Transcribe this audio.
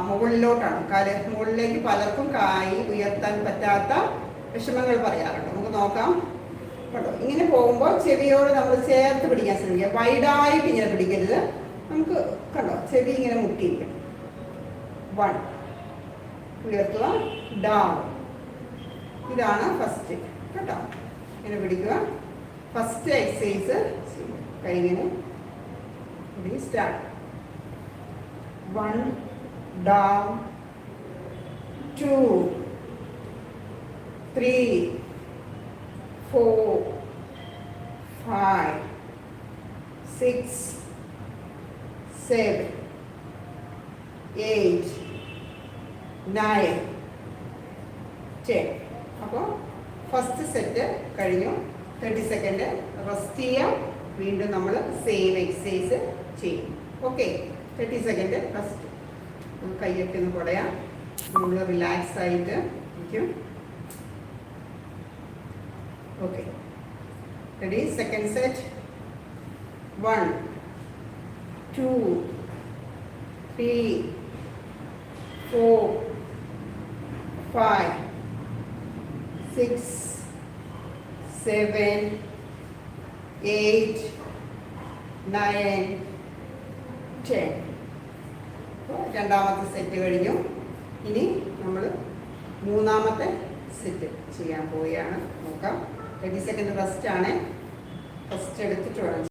മുകളിലോട്ടാണ്. മുകളിലേക്ക് പലർക്കും കൈ ഉയർത്താൻ പറ്റാത്ത വിഷമങ്ങൾ പറയാറുണ്ട്. നമുക്ക് നോക്കാം കേട്ടോ. ഇങ്ങനെ പോകുമ്പോൾ ചെവിയോട് നമ്മൾ ചേർത്ത് പിടിക്കാൻ ശ്രമിക്കുക. വൈഡായിട്ട് ഇങ്ങനെ പിടിക്കരുത്. നമുക്ക് കണ്ടോ ചെവി ഇങ്ങനെ മുട്ടിയിരിക്കണം. 1 ഉയർത്തുക, ഡൗൺ. ഇതാണ് ഫസ്റ്റ് കേട്ടോ. ഇങ്ങനെ പിടിക്കുക. ഫസ്റ്റ് എക്സസൈസ് കൈ ഇങ്ങനെ സ്റ്റാർട്ട്. 1 down, 2 3 4 5 6 7 8 9 10. അപ്പോൾ ഫസ്റ്റ് സെറ്റ് കഴിഞ്ഞു. 30 സെക്കൻഡ് റെസ്റ്റ് ചെയ്യാം. വീണ്ടും നമ്മൾ സെയിം എക്സസൈസ് ചെയ്യും. Okay, 30 second first. കൈയൊക്കെ ഒന്ന് കുടയാം. നമ്മൾ റിലാക്സ് ആയിട്ട് ഇരിക്കും. Okay, ready? Second set. 1 2 3 4 5 6 7 8 9 10. രണ്ടാമത്തെ സെറ്റ് കഴിഞ്ഞു. ഇനി നമ്മൾ മൂന്നാമത്തെ സെറ്റ് ചെയ്യാൻ പോവുകയാണ്. നോക്കാം. 30 സെക്കൻഡ് റെസ്റ്റ് ആണ്. ഫസ്റ്റ് എടുത്തിട്ട് വേണം.